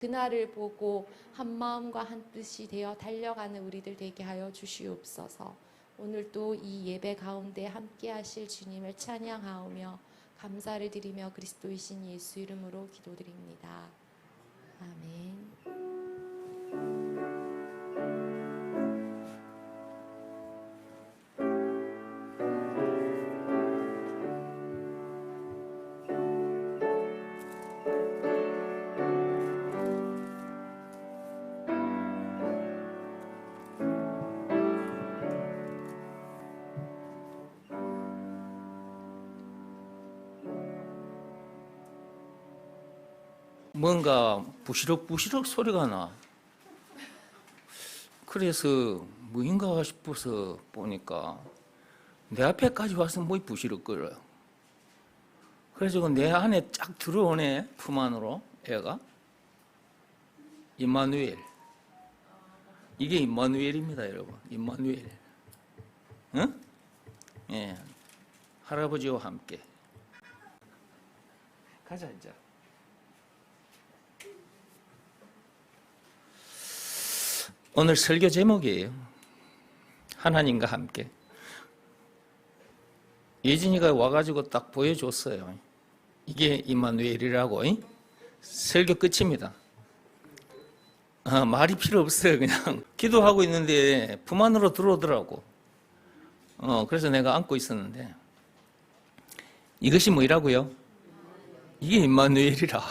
그날을 보고 한 마음과 한 뜻이 되어 달려가는 우리들 되게 하여 주시옵소서. 오늘도 이 예배 가운데 함께 하실 주님을 찬양하오며 감사를 드리며 그리스도이신 예수 이름으로 기도드립니다. 아멘. 뭔가 부시럭부시럭 소리가 나. 그래서 뭐인가 싶어서 보니까 내 앞에까지 와서 뭐 부시럭거려요. 그래서 내 안에 쫙 들어오네, 품 안으로 애가. 임마누엘. 이게 임마누엘입니다, 여러분. 임마누엘. 응? 예. 할아버지와 함께. 가자, 이제. 오늘 설교 제목이에요. 하나님과 함께. 예진이가 와가지고 딱 보여줬어요. 이게 임마누엘이라고. 설교 끝입니다. 말이 필요 없어요. 그냥 기도하고 있는데 품 안으로 들어오더라고. 그래서 내가 안고 있었는데 이것이 뭐라고요? 이게 임마누엘이라.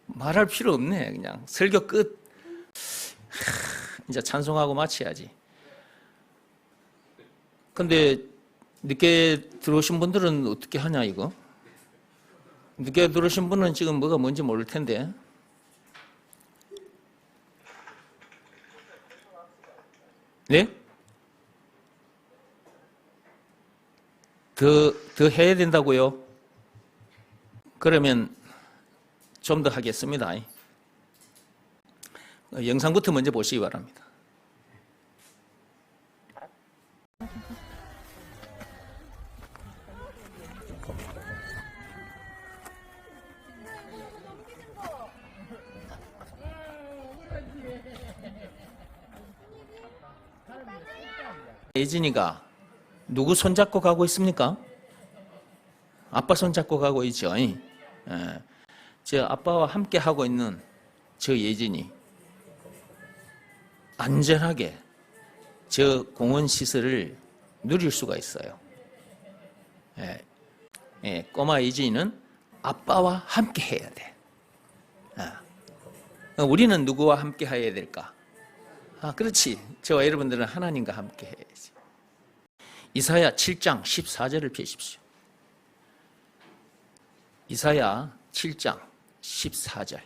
말할 필요 없네. 그냥 설교 끝. 이제 찬송하고 마쳐야지. 근데 늦게 들어오신 분들은 어떻게 하냐 이거? 늦게 들어오신 분은 지금 뭐가 뭔지 모를 텐데. 네? 더 해야 된다고요? 그러면 좀 더 하겠습니다. 영상부터 먼저 보시기 바랍니다. 예진이가 누구 손잡고 가고 있습니까? 아빠 손잡고 가고 있죠. 저 아빠와 함께 하고 있는 저 예진이 안전하게 저 공원 시설을 누릴 수가 있어요. 꼬마 예진이는 아빠와 함께 해야 돼. 우리는 누구와 함께 해야 될까? 그렇지. 저와 여러분들은 하나님과 함께 해야지. 이사야 7장 14절을 펴십시오. 이사야 7장 14절.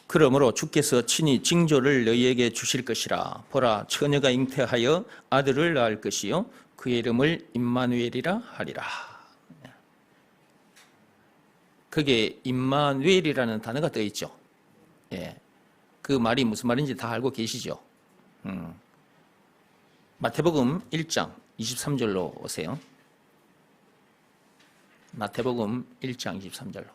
그러므로 주께서 친히 징조를 너희에게 주실 것이라. 보라, 처녀가 잉태하여 아들을 낳을 것이요 그의 이름을 임마누엘이라 하리라. 거기에 임마누엘이라는 단어가 떠 있죠. 그 말이 무슨 말인지 다 알고 계시죠. 마태복음 1장 23절로 오세요. 마태복음 1장 23절로.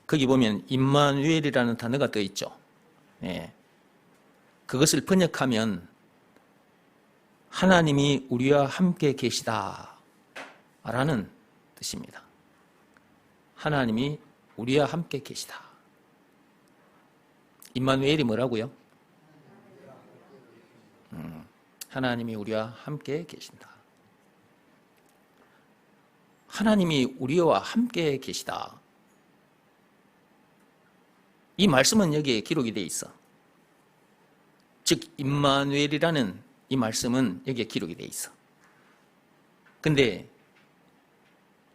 거기 보면 임마누엘이라는 단어가 떠 있죠. 그것을 번역하면 하나님이 우리와 함께 계시다 라는 뜻입니다. 하나님이 우리와 함께 계시다. 임마누엘이 뭐라고요? 하나님이 우리와 함께 계신다. 하나님이 우리와 함께 계시다. 이 말씀은 여기에 기록이 되어 있어. 즉 임마누엘이라는 이 말씀은 여기에 기록이 되어 있어. 근데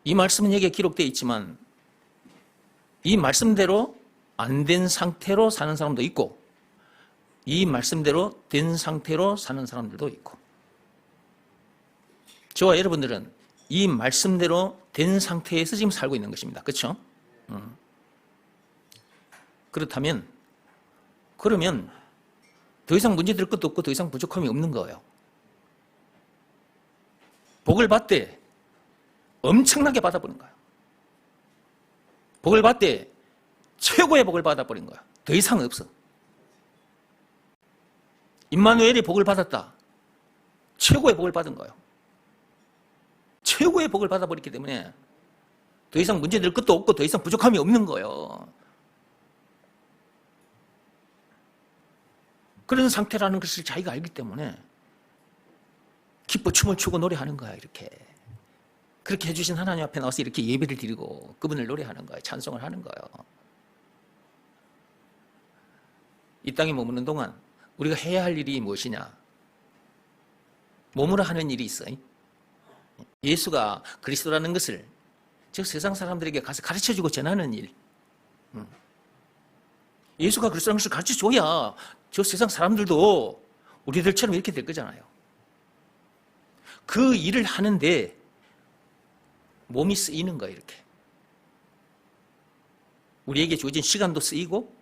이 말씀은 여기에 기록되어 있지만 이 말씀대로 안 된 상태로 사는 사람도 있고 이 말씀대로 된 상태로 사는 사람들도 있고 저와 여러분들은 이 말씀대로 된 상태에서 지금 살고 있는 것입니다. 그렇죠? 그렇다면 그러면 더 이상 문제될 것도 없고 더 이상 부족함이 없는 거예요. 복을 받되 엄청나게 받아버린 거예요. 복을 받되 최고의 복을 받아버린 거야. 더 이상 없어. 임마누엘이 복을 받았다. 최고의 복을 받은 거예요. 최고의 복을 받아버렸기 때문에 더 이상 문제될 것도 없고 더 이상 부족함이 없는 거예요. 그런 상태라는 것을 자기가 알기 때문에 기뻐 춤을 추고 노래하는 거야. 이렇게 그렇게 해주신 하나님 앞에 나와서 이렇게 예배를 드리고 그분을 노래하는 거예요. 찬송을 하는 거예요. 이 땅에 머무는 동안 우리가 해야 할 일이 무엇이냐? 몸으로 하는 일이 있어요. 예수가 그리스도라는 것을 즉 세상 사람들에게 가서 가르쳐주고 전하는 일. 예수가 그리스도라는 것을 가르쳐줘야 저 세상 사람들도 우리들처럼 이렇게 될 거잖아요. 그 일을 하는데 몸이 쓰이는 거예요. 이렇게 우리에게 주어진 시간도 쓰이고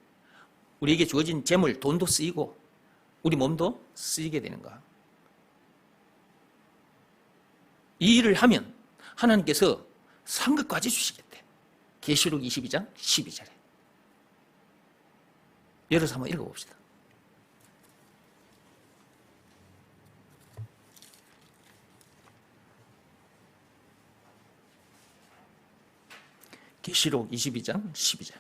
우리에게 주어진 재물, 돈도 쓰이고 우리 몸도 쓰이게 되는 거야. 이 일을 하면 하나님께서 상급까지 주시겠대. 계시록 22장 12절에. 열어서 한번 읽어봅시다. 계시록 22장 12절.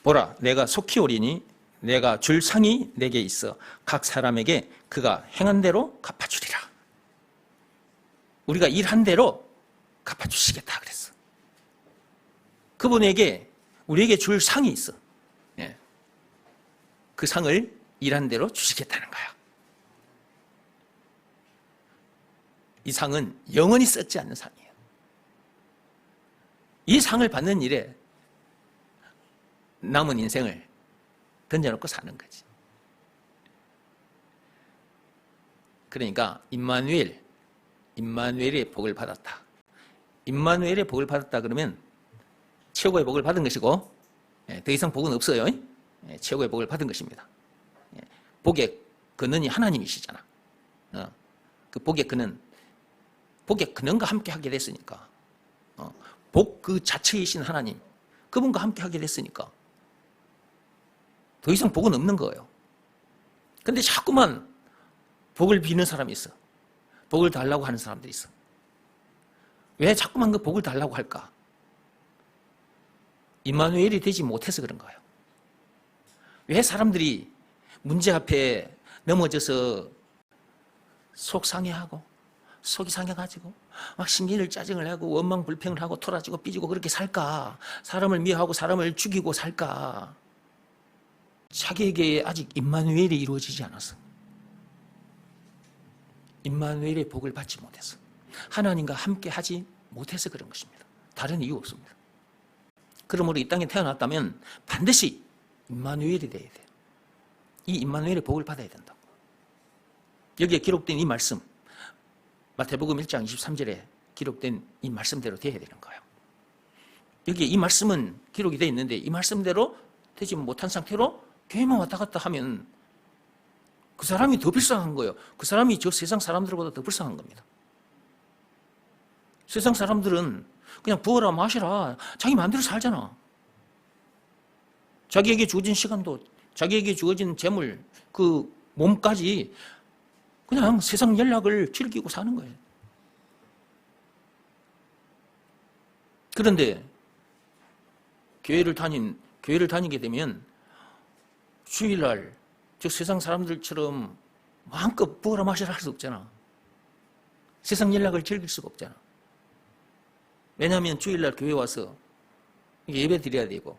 보라, 내가 속히 오리니 내가 줄 상이 내게 있어 각 사람에게 그가 행한 대로 갚아주리라. 우리가 일한 대로 갚아주시겠다 그랬어. 그분에게 우리에게 줄 상이 있어. 예. 그 상을 일한 대로 주시겠다는 거야. 이 상은 영원히 썩지 않는 상이에요. 이 상을 받는 일에 남은 인생을 던져놓고 사는 거지. 그러니까 임마누엘의 복을 받았다. 임마누엘의 복을 받았다 그러면 최고의 복을 받은 것이고 더 이상 복은 없어요. 최고의 복을 받은 것입니다. 복의 근원이 하나님이시잖아. 그 복의 근원과 함께 하게 됐으니까 복 그 자체이신 하나님 그분과 함께 하게 됐으니까 더 이상 복은 없는 거예요. 근데 자꾸만 복을 비는 사람이 있어. 복을 달라고 하는 사람들이 있어. 왜 자꾸만 그 복을 달라고 할까? 임마누엘이 되지 못해서 그런 거예요. 왜 사람들이 문제 앞에 넘어져서 속상해하고 속이 상해가지고 막 신경을 짜증을 하고 원망 불평을 하고 토라지고 삐지고 그렇게 살까? 사람을 미워하고 사람을 죽이고 살까? 자기에게 아직 임마누엘이 이루어지지 않았어. 임마누엘의 복을 받지 못해서 하나님과 함께 하지 못해서 그런 것입니다. 다른 이유 없습니다. 그러므로 이 땅에 태어났다면 반드시 임마누엘이 돼야 돼요. 이 임마누엘의 복을 받아야 된다고. 여기에 기록된 이 말씀 마태복음 1장 23절에 기록된 이 말씀대로 돼야 되는 거예요. 여기에 이 말씀은 기록이 되어 있는데 이 말씀대로 되지 못한 상태로 교회만 왔다 갔다 하면 그 사람이 더 불쌍한 거예요. 그 사람이 저 세상 사람들보다 더 불쌍한 겁니다. 세상 사람들은 그냥 부어라 마시라 자기 마음대로 살잖아. 자기에게 주어진 시간도 자기에게 주어진 재물 그 몸까지 그냥 세상 연락을 즐기고 사는 거예요. 그런데 교회를 다니게 되면 주일날 즉 세상 사람들처럼 마음껏 부어라 마시라 할 수 없잖아. 세상 연락을 즐길 수가 없잖아. 왜냐하면 주일날 교회 와서 예배 드려야 되고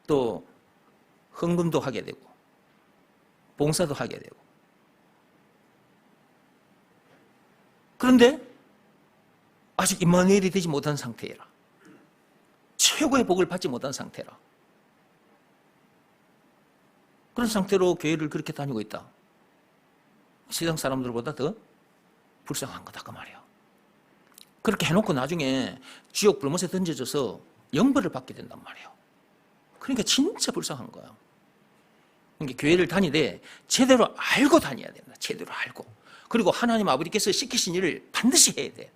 또 헌금도 하게 되고 봉사도 하게 되고 그런데 아직 임마누엘이 되지 못한 상태라. 최고의 복을 받지 못한 상태라. 그런 상태로 교회를 그렇게 다니고 있다. 세상 사람들보다 더 불쌍한 거다 그 말이야. 그렇게 해놓고 나중에 지옥 불못에 던져져서 영벌을 받게 된단 말이에요. 그러니까 진짜 불쌍한 거예요. 그러니까 교회를 다니되 제대로 알고 다녀야 된다. 제대로 알고. 그리고 하나님 아버지께서 시키신 일을 반드시 해야 돼.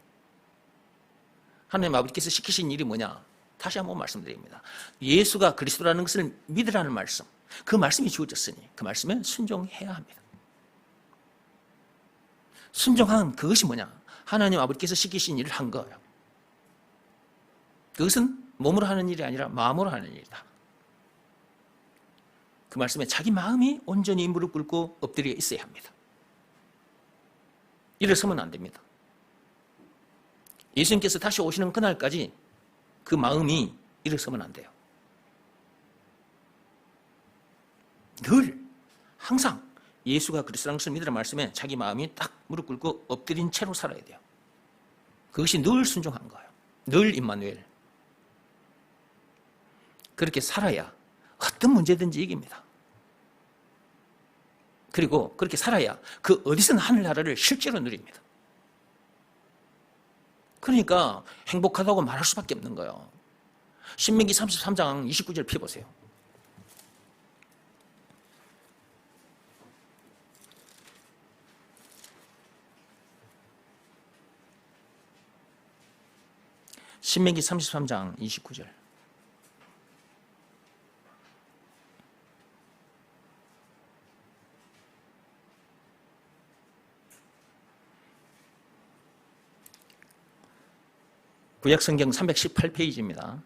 하나님 아버지께서 시키신 일이 뭐냐? 다시 한번 말씀드립니다. 예수가 그리스도라는 것을 믿으라는 말씀. 그 말씀이 주어졌으니 그 말씀에 순종해야 합니다. 순종한 그것이 뭐냐? 하나님 아버지께서 시키신 일을 한 거예요. 그것은 몸으로 하는 일이 아니라 마음으로 하는 일이다. 그 말씀에 자기 마음이 온전히 무릎 꿇고 엎드려 있어야 합니다. 일어서면 안 됩니다. 예수님께서 다시 오시는 그날까지 그 마음이 일어서면 안 돼요. 늘 항상 예수가 그리스도라는 것을 믿으라는 말씀에 자기 마음이 딱 무릎 꿇고 엎드린 채로 살아야 돼요. 그것이 늘 순종한 거예요. 늘 임마누엘. 그렇게 살아야 어떤 문제든지 이깁니다. 그리고 그렇게 살아야 그 어디서는 하늘나라를 실제로 누립니다. 그러니까 행복하다고 말할 수밖에 없는 거예요. 신명기 33장 29절 펴보세요. 신명기 33장 29절. 구약성경 318페이지입니다.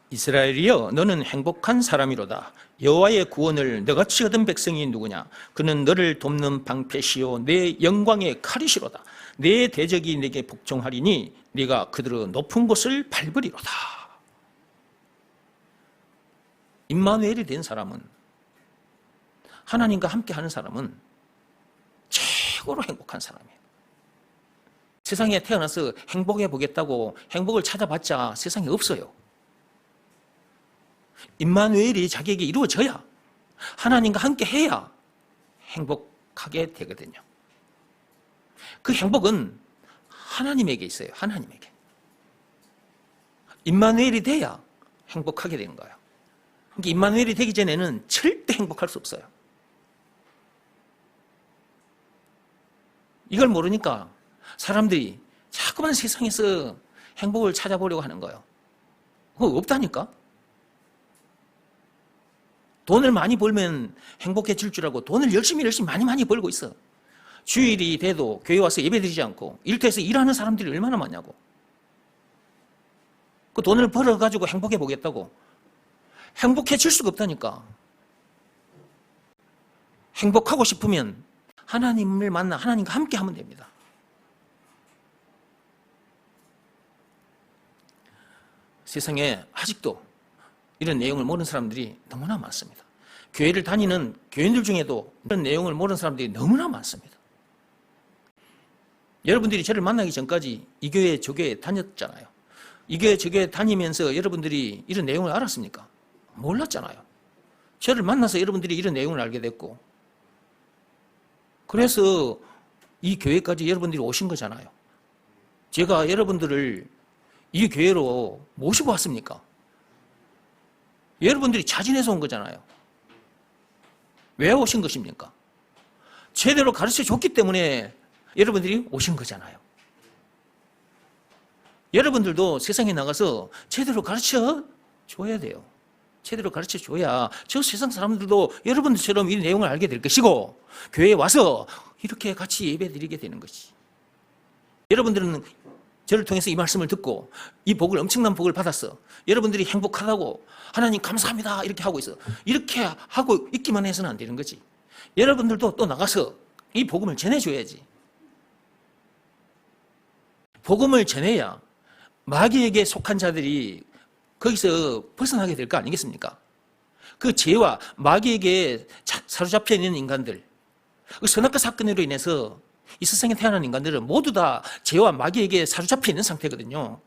이스라엘이여 너는 행복한 사람이로다. 여호와의 구원을 너같이 얻은 백성이 누구냐? 그는 너를 돕는 방패시요 내 영광의 칼이시로다. 내 대적이 내게 복종하리니 네가 그들의 높은 곳을 밟으리로다. 임마누엘이 된 사람은, 하나님과 함께하는 사람은 최고로 행복한 사람이에요. 세상에 태어나서 행복해 보겠다고 행복을 찾아봤자 세상에 없어요. 임마누엘이 자기에게 이루어져야, 하나님과 함께 해야 행복하게 되거든요. 그 행복은 하나님에게 있어요. 하나님에게. 임마누엘이 돼야 행복하게 되는 거예요. 그러니까 임마누엘이 되기 전에는 절대 행복할 수 없어요. 이걸 모르니까 사람들이 자꾸만 세상에서 행복을 찾아보려고 하는 거예요. 그거 없다니까? 돈을 많이 벌면 행복해질 줄 알고 돈을 열심히 많이 벌고 있어. 주일이 돼도 교회 와서 예배드리지 않고 일터에서 일하는 사람들이 얼마나 많냐고. 그 돈을 벌어가지고 행복해 보겠다고. 행복해질 수가 없다니까. 행복하고 싶으면 하나님을 만나 하나님과 함께 하면 됩니다. 세상에 아직도 이런 내용을 모르는 사람들이 너무나 많습니다. 교회를 다니는 교인들 중에도 이런 내용을 모르는 사람들이 너무나 많습니다. 여러분들이 저를 만나기 전까지 이 교회 저 교회 다녔잖아요. 이 교회 저 교회 다니면서 여러분들이 이런 내용을 알았습니까? 몰랐잖아요. 저를 만나서 여러분들이 이런 내용을 알게 됐고, 그래서 이 교회까지 여러분들이 오신 거잖아요. 제가 여러분들을 이 교회로 모시고 왔습니까? 여러분들이 자진해서 온 거잖아요. 왜 오신 것입니까? 제대로 가르쳐 줬기 때문에 여러분들이 오신 거잖아요. 여러분들도 세상에 나가서 제대로 가르쳐 줘야 돼요. 제대로 가르쳐 줘야 저 세상 사람들도 여러분들처럼 이 내용을 알게 될 것이고, 교회에 와서 이렇게 같이 예배 드리게 되는 것이. 여러분들은 저를 통해서 이 말씀을 듣고 이 복을, 엄청난 복을 받았어. 여러분들이 행복하다고 하나님 감사합니다 이렇게 하고 있어. 이렇게 하고 있기만 해서는 안 되는 거지. 여러분들도 또 나가서 이 복음을 전해줘야지. 복음을 전해야 마귀에게 속한 자들이 거기서 벗어나게 될 거 아니겠습니까? 그 죄와 마귀에게 사로잡혀 있는 인간들, 그 선악과 사건으로 인해서 이 세상에 태어난 인간들은 모두 다 죄와 마귀에게 사로잡혀 있는 상태거든요.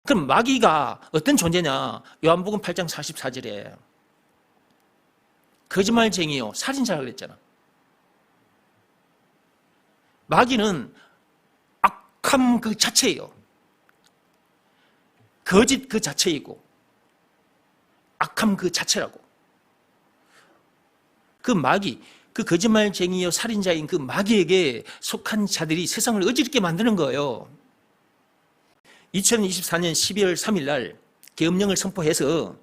그럼 마귀가 어떤 존재냐? 요한복음 8장 44절에 거짓말쟁이요 살인자라 그랬잖아. 마귀는 악함 그 자체예요. 거짓 그 자체이고 악함 그 자체라고. 그 마귀, 그 거짓말쟁이여 살인자인 그 마귀에게 속한 자들이 세상을 어지럽게 만드는 거예요. 2024년 12월 3일 날 계엄령을 선포해서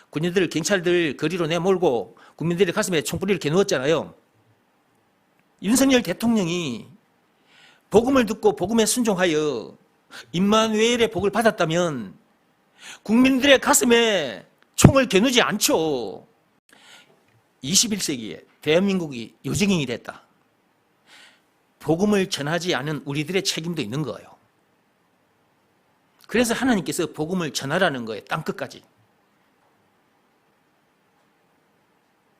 군인들, 경찰들 거리로 내몰고 국민들의 가슴에 총구리를 겨누었잖아요. 윤석열 대통령이 복음을 듣고 복음에 순종하여 임마누엘의 복을 받았다면 국민들의 가슴에 총을 겨누지 않죠. 21세기에 대한민국이 요정행이 됐다. 복음을 전하지 않은 우리들의 책임도 있는 거예요. 그래서 하나님께서 복음을 전하라는 거예요. 땅끝까지.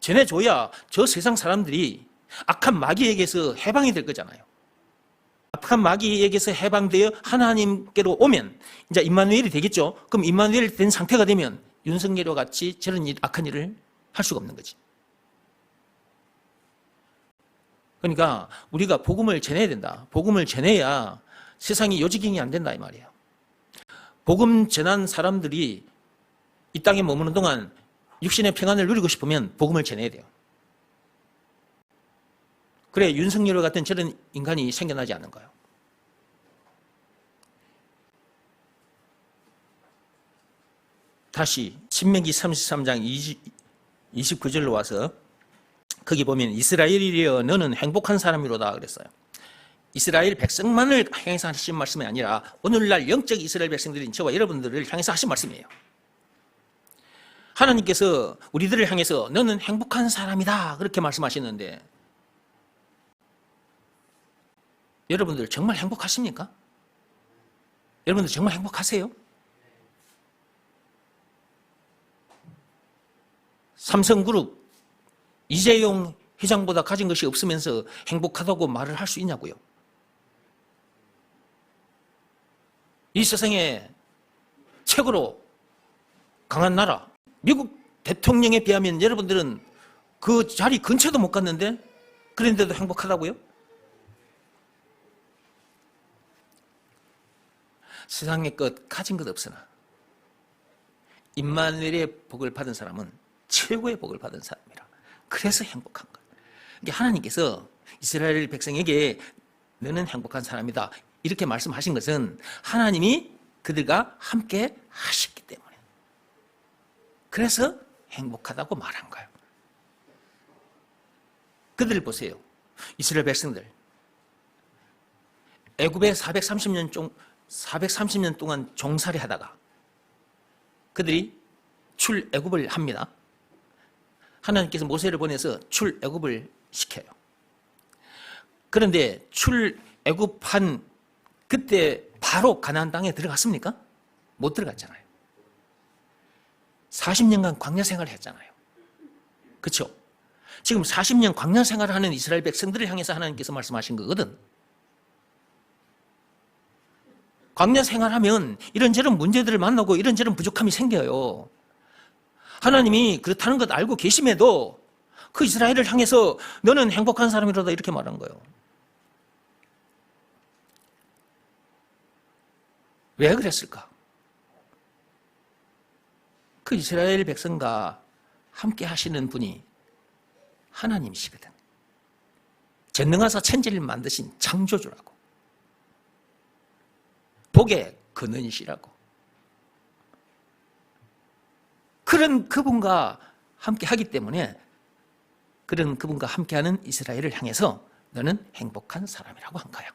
전해줘야 저 세상 사람들이 악한 마귀에게서 해방이 될 거잖아요. 악한 마귀에게서 해방되어 하나님께로 오면 이제 임마누엘이 되겠죠. 그럼 임마누엘이 된 상태가 되면 윤석열과 같이 저런 악한 일을 할 수가 없는 거지. 그러니까 우리가 복음을 전해야 된다. 복음을 전해야 세상이 요지경이 안 된다 이 말이에요. 복음 전한 사람들이 이 땅에 머무는 동안 육신의 평안을 누리고 싶으면 복음을 전해야 돼요. 그래 윤석열 같은 저런 인간이 생겨나지 않는 거예요. 다시 신명기 33장 29절로 와서 거기 보면 이스라엘이여 너는 행복한 사람이로다 그랬어요. 이스라엘 백성만을 향해서 하신 말씀이 아니라 오늘날 영적 이스라엘 백성들인 저와 여러분들을 향해서 하신 말씀이에요. 하나님께서 우리들을 향해서 너는 행복한 사람이다 그렇게 말씀하시는데 여러분들 정말 행복하십니까? 여러분들 정말 행복하세요? 삼성그룹 이재용 회장보다 가진 것이 없으면서 행복하다고 말을 할 수 있냐고요? 이 세상에 최고로 강한 나라 미국 대통령에 비하면 여러분들은 그 자리 근처도 못 갔는데 그런데도 행복하다고요? 세상의 것 가진 것 없으나 임마누엘의 복을 받은 사람은 최고의 복을 받은 사람이라. 그래서 행복한 거예요. 그러니까 하나님께서 이스라엘 백성에게 너는 행복한 사람이다 이렇게 말씀하신 것은 하나님이 그들과 함께 하셨기 때문에 그래서 행복하다고 말한 거예요. 그들 보세요. 이스라엘 백성들 애굽에 430년 동안 종살이 하다가 그들이 출애굽을 합니다. 하나님께서 모세를 보내서 출애굽을 시켜요. 그런데 출애굽한 그때 바로 가나안 땅에 들어갔습니까? 못 들어갔잖아요. 40년간 광야 생활을 했잖아요. 그렇죠? 지금 40년 광야 생활을 하는 이스라엘 백성들을 향해서 하나님께서 말씀하신 거거든. 광야 생활하면 이런저런 문제들을 만나고 이런저런 부족함이 생겨요. 하나님이 그렇다는 것 알고 계심에도 그 이스라엘을 향해서 너는 행복한 사람이로다 이렇게 말한 거예요. 왜 그랬을까? 그 이스라엘 백성과 함께 하시는 분이 하나님이시거든. 전능하사 천지를 만드신 창조주라고. 복의 근원이시라고. 그런 그분과 함께 하기 때문에 그런 그분과 함께하는 이스라엘을 향해서 너는 행복한 사람이라고 한 거야.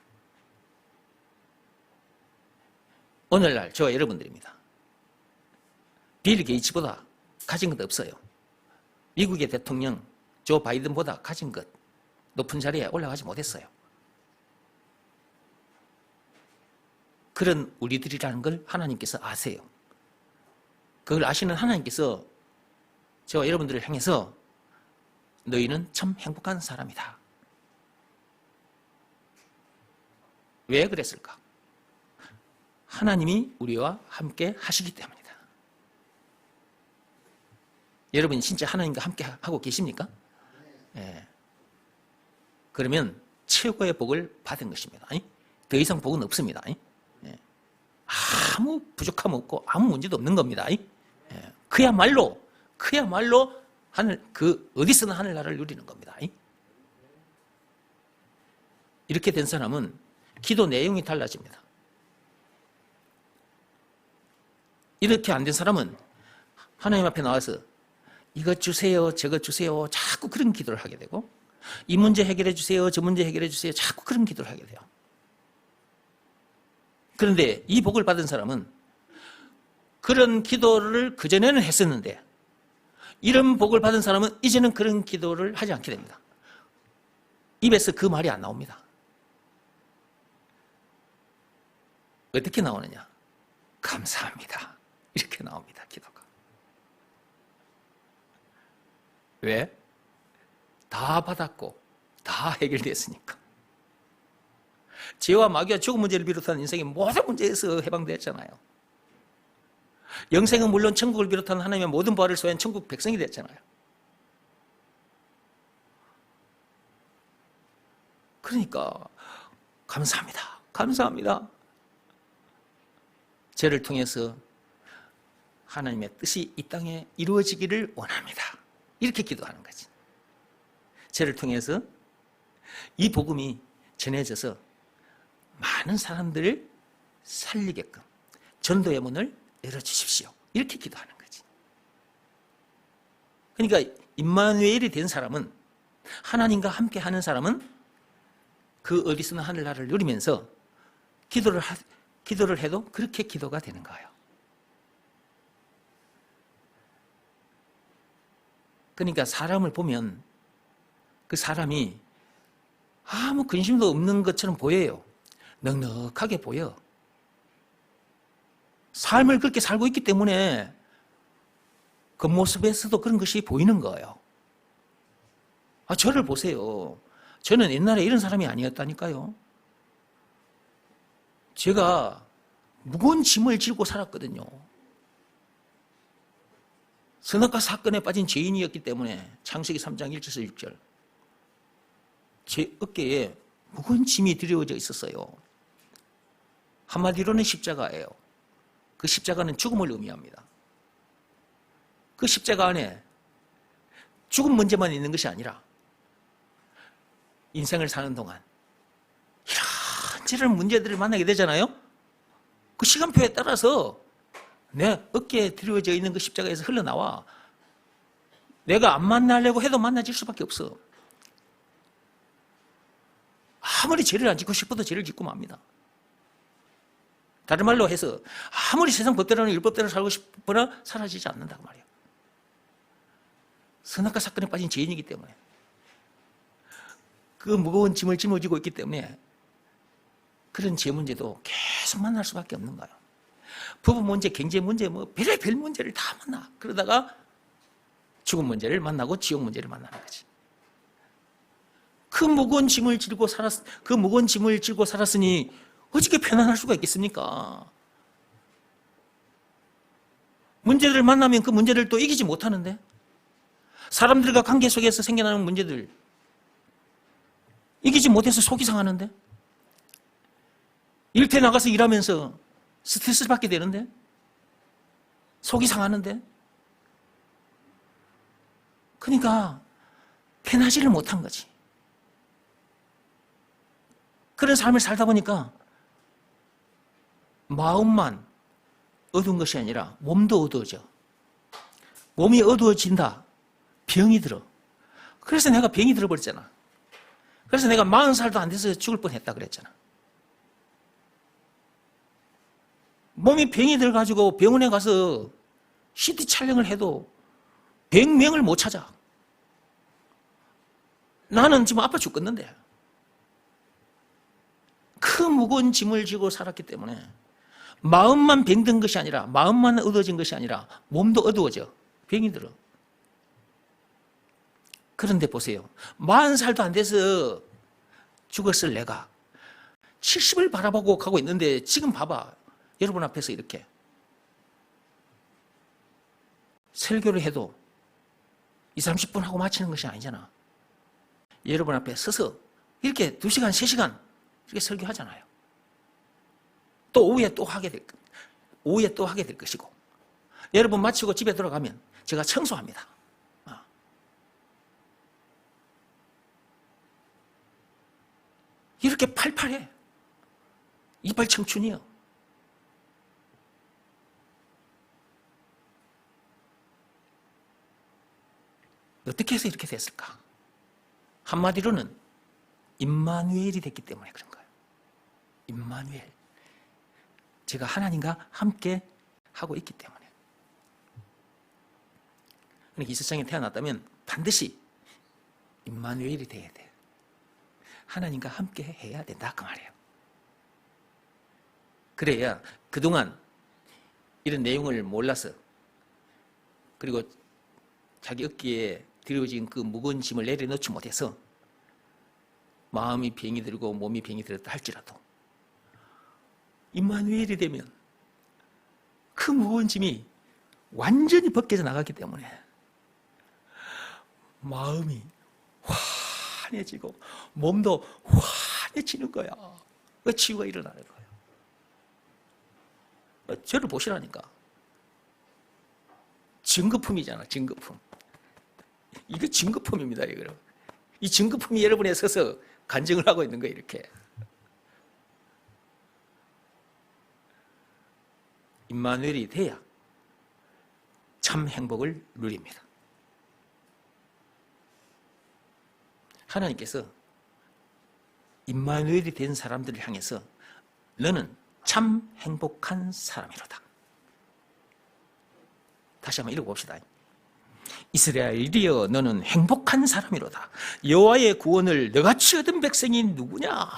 오늘날 저와 여러분들입니다. 빌 게이츠보다 가진 것 없어요. 미국의 대통령 조 바이든보다 가진 것 높은 자리에 올라가지 못했어요. 그런 우리들이라는 걸 하나님께서 아세요. 그걸 아시는 하나님께서 저와 여러분들을 향해서 너희는 참 행복한 사람이다. 왜 그랬을까? 하나님이 우리와 함께 하시기 때문이다. 여러분이 진짜 하나님과 함께 하고 계십니까? 예. 그러면 최고의 복을 받은 것입니다. 더 이상 복은 없습니다. 예. 아무 부족함 없고 아무 문제도 없는 겁니다. 그야말로 하늘, 어디서나 하늘나라를 누리는 겁니다. 이렇게 된 사람은 기도 내용이 달라집니다. 이렇게 안 된 사람은 하나님 앞에 나와서 이것 주세요, 저것 주세요, 자꾸 그런 기도를 하게 되고, 이 문제 해결해 주세요, 저 문제 해결해 주세요, 자꾸 그런 기도를 하게 돼요. 그런데 이 복을 받은 사람은 그런 기도를 그전에는 했었는데, 이런 복을 받은 사람은 이제는 그런 기도를 하지 않게 됩니다. 입에서 그 말이 안 나옵니다. 어떻게 나오느냐? 감사합니다. 이렇게 나옵니다, 기도가. 왜? 다 받았고 다 해결됐으니까. 죄와 마귀와 죽음 문제를 비롯한 인생의 모든 문제에서 해방되었잖아요. 영생은 물론 천국을 비롯한 하나님의 모든 부활을 소유한 천국 백성이 됐잖아요. 그러니까 감사합니다. 감사합니다. 저를 통해서 하나님의 뜻이 이 땅에 이루어지기를 원합니다. 이렇게 기도하는 거지. 저를 통해서 이 복음이 전해져서 많은 사람들을 살리게끔 전도의 문을 열어주십시오. 이렇게 기도하는 거지. 그러니까 임마누엘이 된 사람은, 하나님과 함께 하는 사람은 그 어디서나 하늘나라를 누리면서 기도를 해도 그렇게 기도가 되는 거예요. 그러니까 사람을 보면 그 사람이 아무 근심도 없는 것처럼 보여요. 넉넉하게 보여. 삶을 그렇게 살고 있기 때문에 겉모습에서도 그런 것이 보이는 거예요. 저를 보세요. 저는 옛날에 이런 사람이 아니었다니까요. 제가 무거운 짐을 지고 살았거든요. 선악과 사건에 빠진 죄인이었기 때문에 창세기 3장 1절에서 6절 제 어깨에 무거운 짐이 드려져 있었어요. 한마디로는 십자가예요. 그 십자가는 죽음을 의미합니다. 그 십자가 안에 죽음 문제만 있는 것이 아니라 인생을 사는 동안 이런저런 문제들을 만나게 되잖아요. 그 시간표에 따라서 내 어깨에 드려져 있는 그 십자가에서 흘러나와. 내가 안 만나려고 해도 만나질 수밖에 없어. 아무리 죄를 안 짓고 싶어도 죄를 짓고 맙니다. 다른 말로 해서 아무리 세상 법대로는 율법대로 살고 싶으나 사라지지 않는다고 말이에요. 선악과 사건에 빠진 죄인이기 때문에, 그 무거운 짐을 짊어지고 있기 때문에 그런 죄 문제도 계속 만날 수밖에 없는 거예요. 부부 문제, 경제 문제, 별의별 문제를 다 만나. 그러다가 죽음 문제를 만나고 지옥 문제를 만나는 거지. 그 무거운 짐을 지고 살았으니 어떻게 편안할 수가 있겠습니까? 문제들을 만나면 그 문제를 또 이기지 못하는데, 사람들과 관계 속에서 생겨나는 문제들 이기지 못해서 속이 상하는데, 일터에 나가서 일하면서 스트레스를 받게 되는데, 속이 상하는데, 그러니까 편하지를 못한 거지. 그런 삶을 살다 보니까 마음만 어두운 것이 아니라 몸도 어두워져. 몸이 어두워진다. 병이 들어. 그래서 내가 병이 들어버렸잖아. 그래서 내가 40살도 안 돼서 죽을 뻔했다 그랬잖아. 몸이 병이 들어가지고 병원에 가서 CT 촬영을 해도 병명을 못 찾아. 나는 지금 아파 죽겠는데. 그 무거운 짐을 지고 살았기 때문에 마음만 병든 것이 아니라, 마음만 어두워진 것이 아니라 몸도 어두워져. 병이 들어. 그런데 보세요. 40살도 안 돼서 죽었을 내가 70을 바라보고 가고 있는데, 지금 봐봐. 여러분 앞에서 이렇게 설교를 해도 20, 30분 하고 마치는 것이 아니잖아. 여러분 앞에 서서 이렇게 2시간, 3시간 이렇게 설교하잖아요. 또 오후에 또 하게 될 겁니다. 오후에 또 하게 될 것이고, 여러분 마치고 집에 들어가면 제가 청소합니다. 이렇게 팔팔해. 이빨 청춘이요. 어떻게 해서 이렇게 됐을까? 한마디로는 임마누엘이 됐기 때문에 그런 거예요. 임마누엘. 제가 하나님과 함께 하고 있기 때문에. 그러니까 이 세상에 태어났다면 반드시 임마누엘이 돼야 돼요. 하나님과 함께 해야 된다 그 말이에요. 그래야 그동안 이런 내용을 몰라서, 그리고 자기 어깨에 드려진 그 무거운 짐을 내려놓지 못해서 마음이 병이 들고 몸이 병이 들었다 할지라도 임마누엘이 되면 그 무거운 짐이 완전히 벗겨져 나갔기 때문에 마음이 환해지고 몸도 환해지는 거야. 그 치유가 일어나는 거예요. 저를 보시라니까. 증거품이잖아, 증거품. 이게 증거품입니다, 이거. 이 증거품이 여러분에 서서 간증을 하고 있는 거예요, 이렇게. 임마누엘이 돼야 참 행복을 누립니다. 하나님께서 임마누엘이 된 사람들을 향해서 너는 참 행복한 사람이로다. 다시 한번 읽어봅시다. 이스라엘이여 너는 행복한 사람이로다. 여호와의 구원을 너같이 얻은 백성이 누구냐?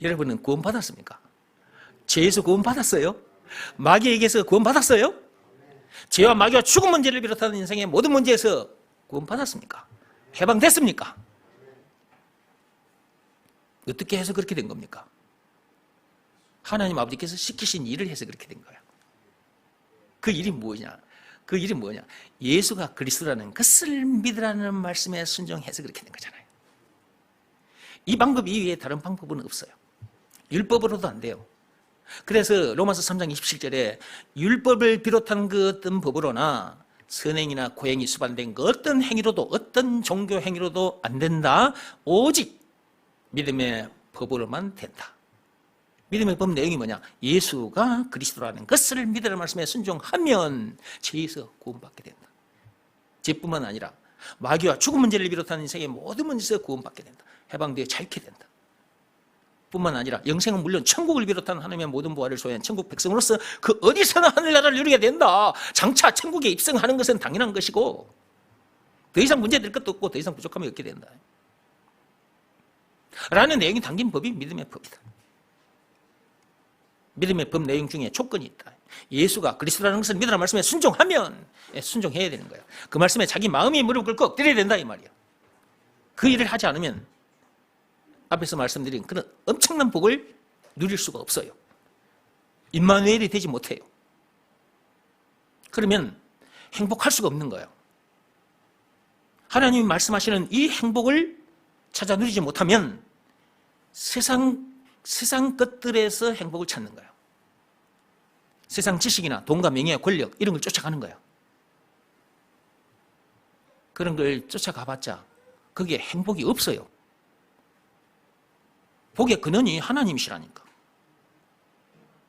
여러분은 구원 받았습니까? 죄에서 구원 받았어요? 마귀에게서 구원 받았어요? 죄와 마귀와 죽음 문제를 비롯하는 인생의 모든 문제에서 구원 받았습니까? 해방됐습니까? 어떻게 해서 그렇게 된 겁니까? 하나님 아버지께서 시키신 일을 해서 그렇게 된 거야. 그 일이 뭐냐? 그 일이 뭐냐? 예수가 그리스도라는 것을 믿으라는 말씀에 순종해서 그렇게 된 거잖아요. 이 방법 이외에 다른 방법은 없어요. 율법으로도 안 돼요. 그래서 로마서 3장 27절에 율법을 비롯한 그 어떤 법으로나 선행이나 고행이 수반된 그 어떤 행위로도, 어떤 종교 행위로도 안 된다. 오직 믿음의 법으로만 된다. 믿음의 법 내용이 뭐냐? 예수가 그리스도라는 것을 믿으라는 말씀에 순종하면 죄에서 구원받게 된다. 죄뿐만 아니라 마귀와 죽음 문제를 비롯한 인생의 모든 문제에서 구원받게 된다. 해방되어 자유케 된다. 뿐만 아니라 영생은 물론 천국을 비롯한 하나님의 모든 보화를 소유한 천국 백성으로서 그 어디서나 하늘나라를 누리게 된다. 장차 천국에 입성하는 것은 당연한 것이고 더 이상 문제될 것도 없고 더 이상 부족함이 없게 된다. 라는 내용이 담긴 법이 믿음의 법이다. 믿음의 법 내용 중에 조건이 있다. 예수가 그리스도라는 것을 믿으라는 말씀에 순종하면 순종해야 되는 거예요. 그 말씀에 자기 마음이 무릎 꿇고 엎드려야 된다 이 말이에요. 그 일을 하지 않으면 앞에서 말씀드린 그런 엄청난 복을 누릴 수가 없어요. 임마누엘이 되지 못해요. 그러면 행복할 수가 없는 거예요. 하나님이 말씀하시는 이 행복을 찾아 누리지 못하면 세상 것들에서 행복을 찾는 거예요. 세상 지식이나 돈과 명예, 권력 이런 걸 쫓아가는 거예요. 그런 걸 쫓아가봤자 거기에 행복이 없어요. 복의 근원이 하나님이시라니까.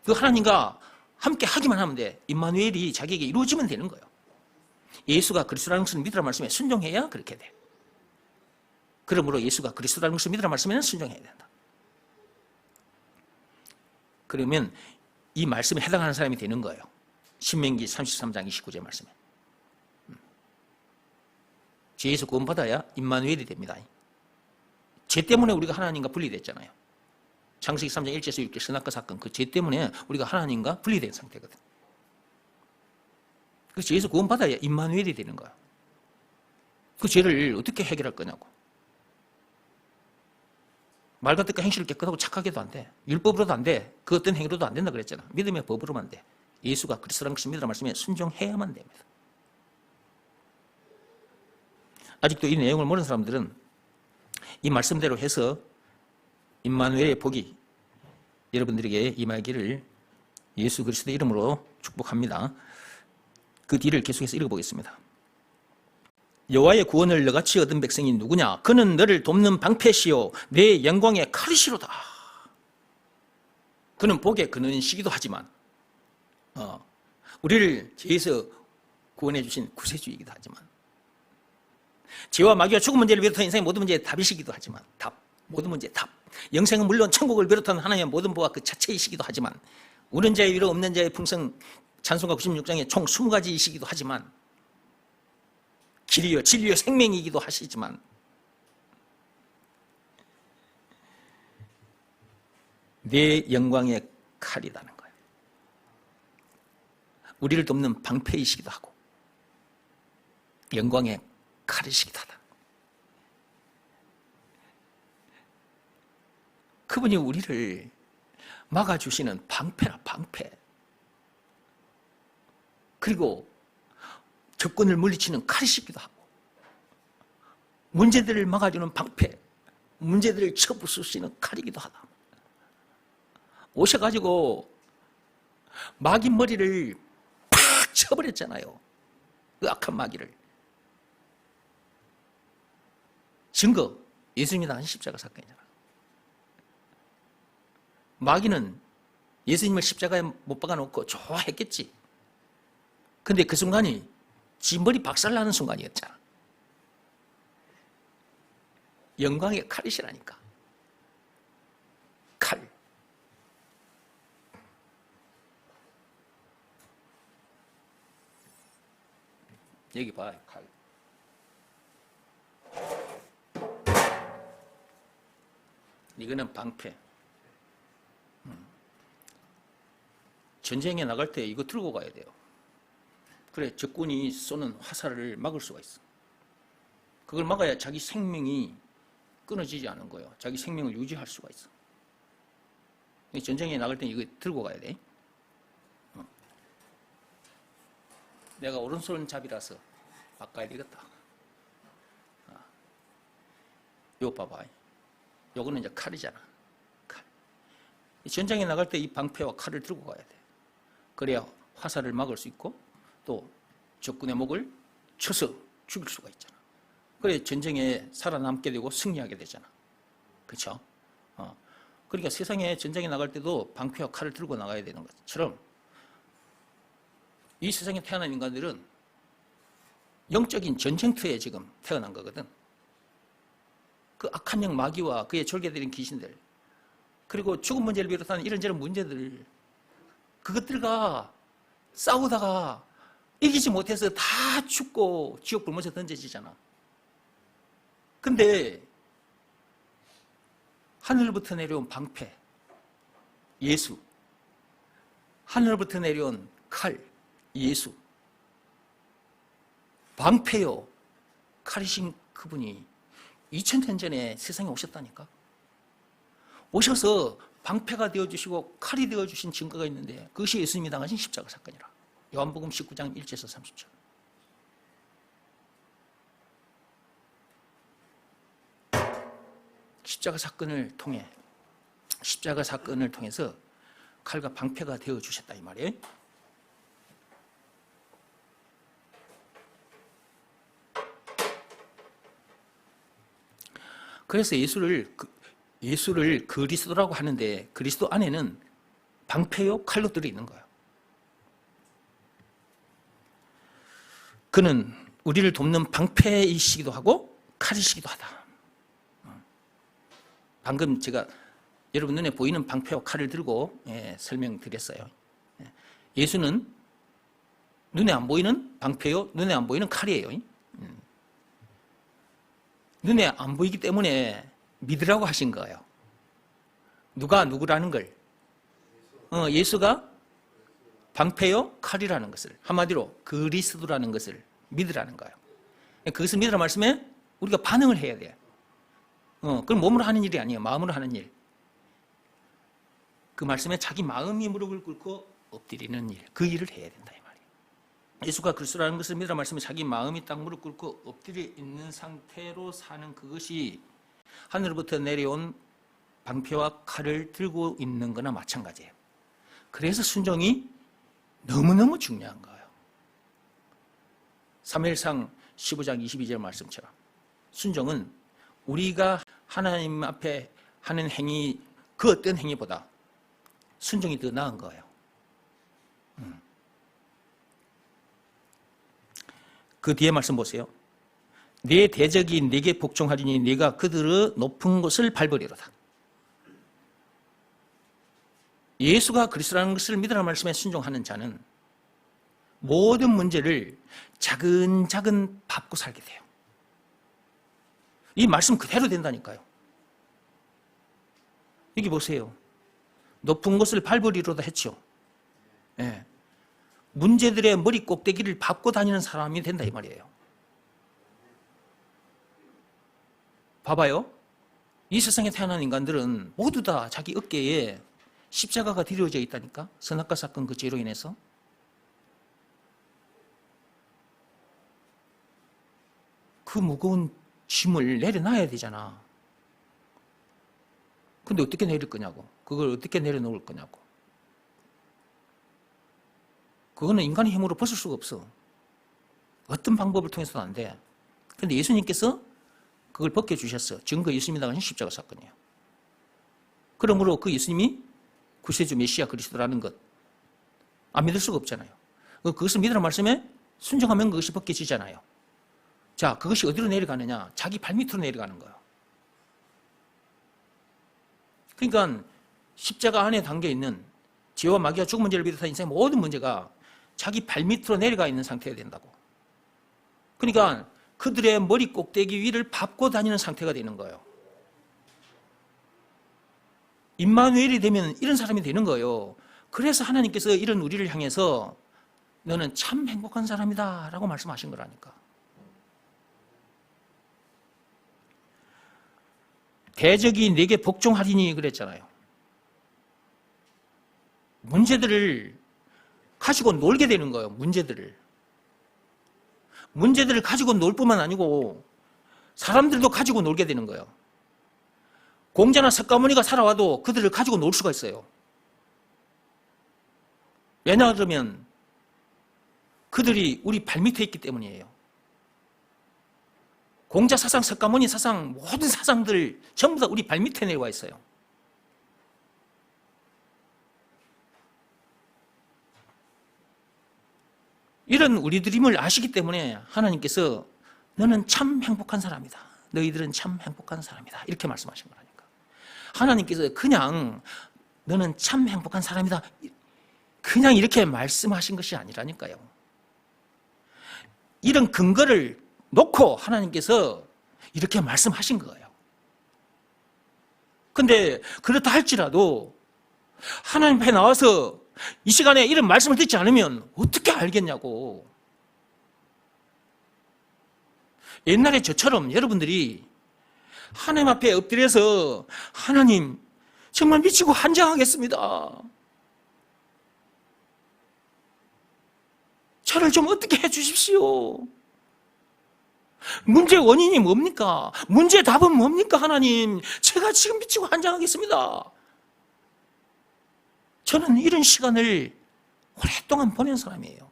그 하나님과 함께 하기만 하면 돼. 임마누엘이 자기에게 이루어지면 되는 거예요. 예수가 그리스도라는 것을 믿으라는 말씀에 순종해야 그렇게 돼. 그러므로 예수가 그리스도라는 것을 믿으라는 말씀에는 순종해야 된다. 그러면 이 말씀에 해당하는 사람이 되는 거예요. 신명기 33장 29절 말씀에. 죄에서 구원받아야 임마누엘이 됩니다. 죄 때문에 우리가 하나님과 분리됐잖아요. 창세기 3장 1절에서 6절 선악과 사건, 그 죄 때문에 우리가 하나님과 분리된 상태거든. 그 죄에서 구원받아야 임마누엘이 되는 거야. 그 죄를 어떻게 해결할 거냐고. 말과 뜻과 행실을 깨끗하고 착하게도 안 돼. 율법으로도 안 돼. 그 어떤 행위로도 안 된다 그랬잖아. 믿음의 법으로만 돼. 예수가 그리스도라는 것을 믿으라는 말씀에 순종해야만 됩니다. 아직도 이 내용을 모르는 사람들은 이 말씀대로 해서 임마누엘의 복이 여러분들에게 임하기를 예수 그리스도의 이름으로 축복합니다. 그 뒤를 계속해서 읽어보겠습니다. 여호와의 구원을 너같이 얻은 백성이 누구냐? 그는 너를 돕는 방패시요 내 영광의 칼이시로다. 그는 복의 근원이시기도 하지만 우리를 죄에서 구원해 주신 구세주이기도 하지만 죄와 마귀와 죽음 문제를 비롯한 인생의 모든 문제의 답이시기도 하지만 모든 문제의 답. 영생은 물론 천국을 비롯한 하나님의 모든 보화 그 자체이시기도 하지만 우는 자의 위로 없는 자의 풍성 찬송가 96장의 총 20가지이시기도 하지만 길이요 진리요 생명이기도 하시지만 내 영광의 칼이라는 거예요. 우리를 돕는 방패이시기도 하고 영광의 칼이시기도 하다. 그분이 우리를 막아주시는 방패라 방패. 그리고 적군을 물리치는 칼이시기도 하고 문제들을 막아주는 방패, 문제들을 쳐부수시는 칼이기도 하다. 오셔가지고 마귀 머리를 팍 쳐버렸잖아요. 그 악한 마귀를. 증거, 예수님이 당한 십자가 사건이잖아. 마귀는 예수님을 십자가에 못 박아놓고 좋아했겠지. 근데 그 순간이 지 머리 박살나는 순간이었잖아. 영광의 칼이시라니까. 칼. 여기 봐요, 칼. 이거는 방패. 전쟁에 나갈 때 이거 들고 가야 돼요. 그래 적군이 쏘는 화살을 막을 수가 있어. 그걸 막아야 자기 생명이 끊어지지 않은 거예요. 자기 생명을 유지할 수가 있어. 전쟁에 나갈 때 이거 들고 가야 돼. 내가 오른손잡이라서 바꿔야 되겠다. 이거 봐봐. 요거는 이제 칼이잖아. 칼. 전쟁에 나갈 때 이 방패와 칼을 들고 가야 돼. 그래야 화살을 막을 수 있고 또 적군의 목을 쳐서 죽일 수가 있잖아. 그래 전쟁에 살아남게 되고 승리하게 되잖아. 그렇죠? 그러니까 세상에 전쟁에 나갈 때도 방패와 칼을 들고 나가야 되는 것처럼 이 세상에 태어난 인간들은 영적인 전쟁터에 지금 태어난 거거든. 그 악한 영 마귀와 그의 졸개들인 귀신들 그리고 죽음 문제를 비롯한 이런저런 문제들 그것들과 싸우다가 이기지 못해서 다 죽고 지옥 불못에 던져지잖아. 근데 하늘부터 내려온 방패 예수, 하늘부터 내려온 칼 예수, 방패요 칼이신 그분이 2000년 전에 세상에 오셨다니까. 오셔서 방패가 되어주시고 칼이 되어주신 증거가 있는데 그것이 예수님이 당하신 십자가 사건이라. 요한복음 19장 1절에서 30절. 십자가 사건을 통해서 칼과 방패가 되어주셨다 이 말이에요. 그래서 예수를 그리스도라고 하는데 그리스도 안에는 방패요 칼로 들어있는 거예요. 그는 우리를 돕는 방패이시기도 하고 칼이시기도 하다. 방금 제가 여러분 눈에 보이는 방패와 칼을 들고 설명드렸어요. 예수는 눈에 안 보이는 방패요, 눈에 안 보이는 칼이에요. 눈에 안 보이기 때문에 믿으라고 하신 거예요. 누가 누구라는 걸. 예수가 방패요 칼이라는 것을, 한마디로 그리스도라는 것을 믿으라는 거예요. 그것을 믿으라 말씀에 우리가 반응을 해야 돼요. 그건 몸으로 하는 일이 아니에요. 마음으로 하는 일. 그 말씀에 자기 마음이 무릎을 꿇고 엎드리는 일, 그 일을 해야 된다 이 말이에요. 예수가 그리스도라는 것을 믿으라 말씀에 자기 마음이 딱 무릎 꿇고 엎드려 있는 상태로 사는 그것이 하늘부터 내려온 방패와 칼을 들고 있는 거나 마찬가지예요. 그래서 순종이 너무너무 중요한 거예요. 사무엘상 15장 22절 말씀처럼 순종은 우리가 하나님 앞에 하는 행위, 그 어떤 행위보다 순종이 더 나은 거예요. 그 뒤에 말씀 보세요. 내 대적이 내게 복종하리니 네가 그들의 높은 곳을 밟으리로다. 예수가 그리스도라는 것을 믿으라는 말씀에 순종하는 자는 모든 문제를 차근차근 밟고 살게 돼요. 이 말씀 그대로 된다니까요. 여기 보세요. 높은 곳을 밟으리로다 했죠. 예. 문제들의 머리 꼭대기를 밟고 다니는 사람이 된다 이 말이에요. 봐봐요. 이 세상에 태어난 인간들은 모두 다 자기 어깨에 십자가가 드려져 있다니까. 선악과 사건 그 죄로 인해서. 그 무거운 짐을 내려놔야 되잖아. 근데 어떻게 내릴 거냐고. 그걸 어떻게 내려놓을 거냐고. 그거는 인간의 힘으로 벗을 수가 없어. 어떤 방법을 통해서도 안 돼. 근데 예수님께서 그걸 벗겨주셨어. 증거 예수님이 하신 십자가 사건이에요. 그러므로 그 예수님이 구세주 메시아 그리스도라는 것 안 믿을 수가 없잖아요. 그것을 믿으라는 말씀에 순종하면 그것이 벗겨지잖아요. 자, 그것이 어디로 내려가느냐? 자기 발밑으로 내려가는 거예요. 그러니까 십자가 안에 담겨있는 죄와 마귀와 죽은 문제를 비롯한 인생의 모든 문제가 자기 발밑으로 내려가 있는 상태가 된다고. 그러니까 그들의 머리 꼭대기 위를 밟고 다니는 상태가 되는 거예요. 임마누엘이 되면 이런 사람이 되는 거예요. 그래서 하나님께서 이런 우리를 향해서 너는 참 행복한 사람이다 라고 말씀하신 거라니까. 대적이 내게 복종하리니 그랬잖아요. 문제들을 가지고 놀게 되는 거예요. 문제들을 가지고 놀 뿐만 아니고 사람들도 가지고 놀게 되는 거예요. 공자나 석가모니가 살아와도 그들을 가지고 놀 수가 있어요. 왜냐 그러면 그들이 우리 발밑에 있기 때문이에요. 공자 사상, 석가모니 사상, 모든 사상들 전부 다 우리 발밑에 내려와 있어요. 이런 우리들임을 아시기 때문에 하나님께서 너는 참 행복한 사람이다. 너희들은 참 행복한 사람이다. 이렇게 말씀하신 거라니까. 하나님께서 그냥 너는 참 행복한 사람이다. 그냥 이렇게 말씀하신 것이 아니라니까요. 이런 근거를 놓고 하나님께서 이렇게 말씀하신 거예요. 근데 그렇다 할지라도 하나님 앞에 나와서 이 시간에 이런 말씀을 듣지 않으면 어떻게 알겠냐고. 옛날에 저처럼 여러분들이 하나님 앞에 엎드려서 하나님 정말 미치고 환장하겠습니다. 저를 좀 어떻게 해 주십시오. 문제 원인이 뭡니까? 문제 답은 뭡니까 하나님? 제가 지금 미치고 환장하겠습니다. 저는 이런 시간을 오랫동안 보낸 사람이에요.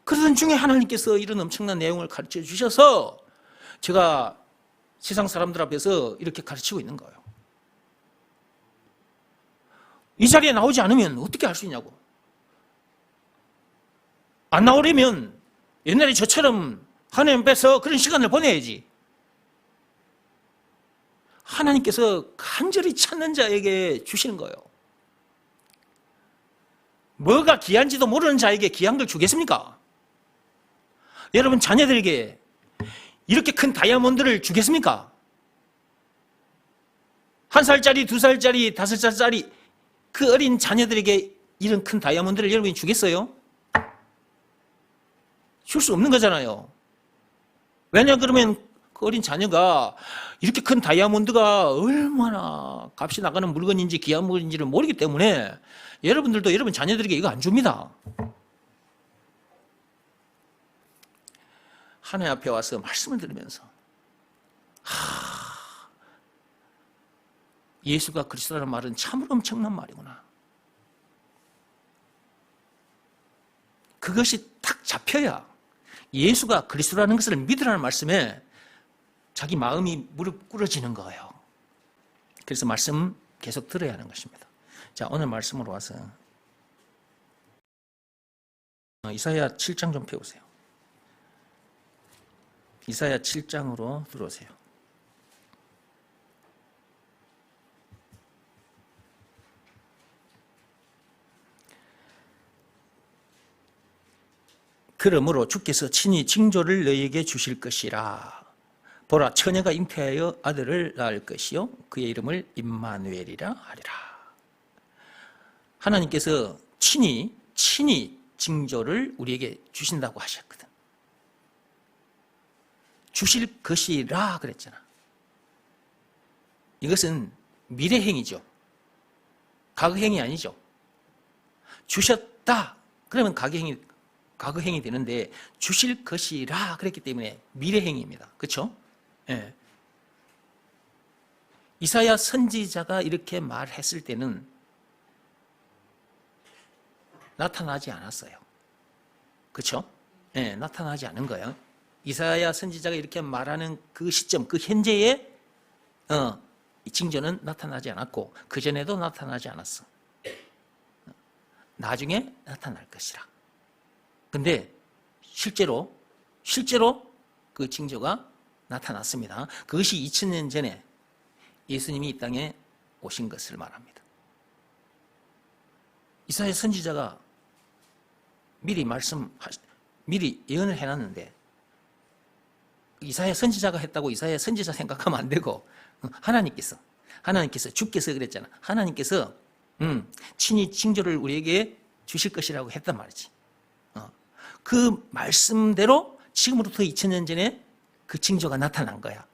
그러던 중에 하나님께서 이런 엄청난 내용을 가르쳐 주셔서 제가 세상 사람들 앞에서 이렇게 가르치고 있는 거예요. 이 자리에 나오지 않으면 어떻게 할 수 있냐고. 안 나오려면 옛날에 저처럼 하나님 앞에서 그런 시간을 보내야지. 하나님께서 간절히 찾는 자에게 주시는 거예요. 뭐가 귀한지도 모르는 자에게 귀한 걸 주겠습니까? 여러분 자녀들에게 이렇게 큰 다이아몬드를 주겠습니까? 1살짜리, 2살짜리, 5살짜리 그 어린 자녀들에게 이런 큰 다이아몬드를 여러분이 주겠어요? 줄 수 없는 거잖아요. 왜냐 그러면 그 어린 자녀가 이렇게 큰 다이아몬드가 얼마나 값이 나가는 물건인지 귀한 물건인지를 모르기 때문에 여러분들도 여러분 자녀들에게 이거 안 줍니다. 하나님 앞에 와서 말씀을 들으면서 예수가 그리스도라는 말은 참으로 엄청난 말이구나. 그것이 딱 잡혀야 예수가 그리스도라는 것을 믿으라는 말씀에 자기 마음이 무릎 꿇어지는 거예요. 그래서 말씀 계속 들어야 하는 것입니다. 자, 오늘 말씀으로 와서 이사야 7장 좀 펴보세요. 이사야 7장으로 들어오세요. 그러므로 주께서 친히 징조를 너희에게 주실 것이라. 보라, 처녀가 잉태하여 아들을 낳을 것이요 그의 이름을 임마누엘이라 하리라. 하나님께서 친히 징조를 우리에게 주신다고 하셨거든. 주실 것이라 그랬잖아. 이것은 미래행이죠. 과거행이 아니죠. 주셨다 그러면 과거행이 되는데 주실 것이라 그랬기 때문에 미래행입니다. 그렇죠? 예. 이사야 선지자가 이렇게 말했을 때는 나타나지 않았어요. 그렇죠? 예, 나타나지 않은 거예요. 이사야 선지자가 이렇게 말하는 그 시점, 그 현재의 이 징조는 나타나지 않았고 그 전에도 나타나지 않았어. 나중에 나타날 것이라. 근데 실제로 그 징조가 나타났습니다. 그것이 2000년 전에 예수님이 이 땅에 오신 것을 말합니다. 이사야 선지자가 미리 예언을 해놨는데 이사야 선지자가 했다고 이사야 선지자 생각하면 안 되고 하나님께서 주께서 그랬잖아. 하나님께서 친히 징조를 우리에게 주실 것이라고 했단 말이지. 그 말씀대로 지금으로부터 2000년 전에 그 징조가 나타난 거야.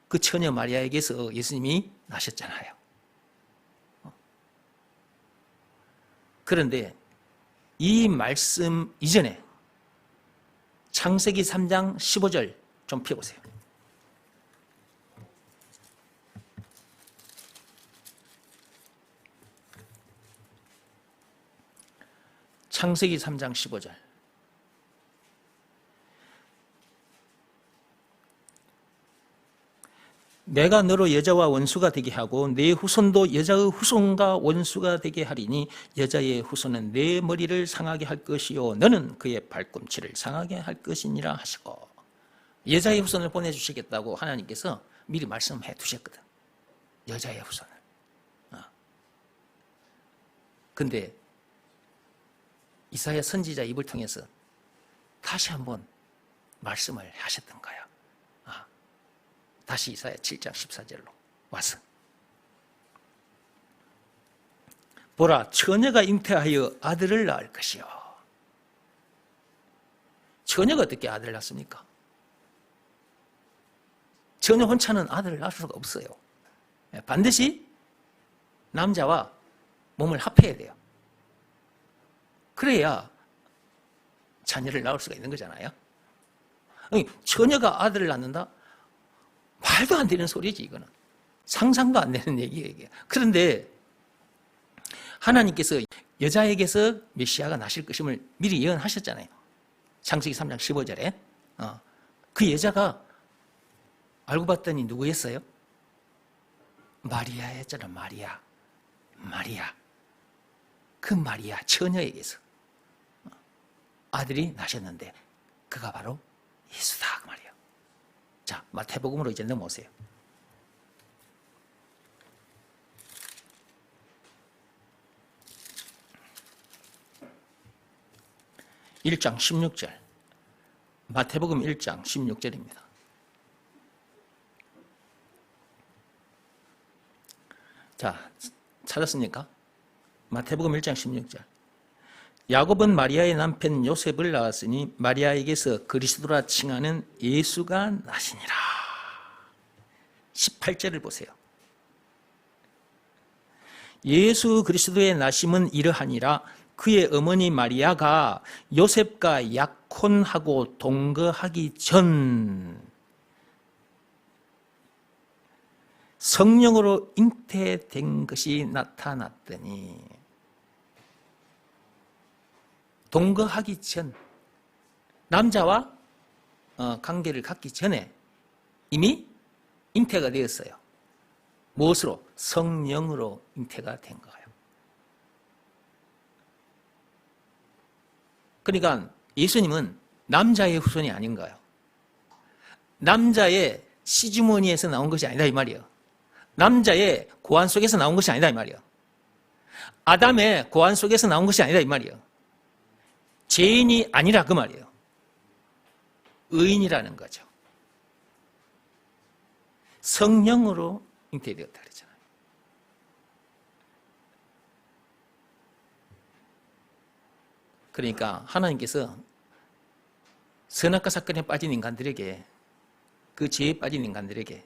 그 처녀 마리아에게서 예수님이 나셨잖아요. 그런데 이 말씀 이전에 창세기 3장 15절 좀 펴보세요. 창세기 3장 15절. 내가 너로 여자와 원수가 되게 하고 내 후손도 여자의 후손과 원수가 되게 하리니 여자의 후손은 내 머리를 상하게 할 것이요 너는 그의 발꿈치를 상하게 할 것이니라 하시고, 여자의 후손을 보내주시겠다고 하나님께서 미리 말씀해 두셨거든. 여자의 후손을. 근데 이사야 선지자 입을 통해서 다시 한번 말씀을 하셨던 거야. 다시 이사야 7장 14절로 와서 보라, 처녀가 잉태하여 아들을 낳을 것이요. 처녀가 어떻게 아들을 낳습니까? 처녀 혼자는 아들을 낳을 수가 없어요. 반드시 남자와 몸을 합해야 돼요. 그래야 자녀를 낳을 수가 있는 거잖아요. 처녀가 아들을 낳는다? 말도 안 되는 소리지. 이거는 상상도 안 되는 얘기예요. 그런데 하나님께서 여자에게서 메시아가 나실 것임을 미리 예언하셨잖아요. 창세기 3장 15절에 그 여자가 알고 봤더니 누구였어요? 마리아였잖아. 마리아. 그 마리아 처녀에게서 아들이 나셨는데 그가 바로 예수다 그 말이에요. 자, 마태복음으로 이제 넘어오세요. (1장 16절) 마태복음 1장 16절입니다. 자, 찾았습니까? 마태복음 1장 16절. 야곱은 마리아의 남편 요셉을 낳았으니 마리아에게서 그리스도라 칭하는 예수가 나시니라. 18절을 보세요. 예수 그리스도의 나심은 이러하니라. 그의 어머니 마리아가 요셉과 약혼하고 동거하기 전 성령으로 잉태된 것이 나타났더니 동거하기 전, 남자와 관계를 갖기 전에 이미 잉태가 되었어요. 무엇으로? 성령으로 잉태가 된 거예요. 그러니까 예수님은 남자의 후손이 아닌 거예요. 남자의 시주머니에서 나온 것이 아니다 이 말이에요. 남자의 고안 속에서 나온 것이 아니다 이 말이에요. 아담의 고안 속에서 나온 것이 아니다 이 말이에요. 죄인이 아니라 그 말이에요. 의인이라는 거죠. 성령으로 잉태되었다 그랬잖아요. 그러니까 하나님께서 선악과 사건에 빠진 인간들에게, 그 죄에 빠진 인간들에게,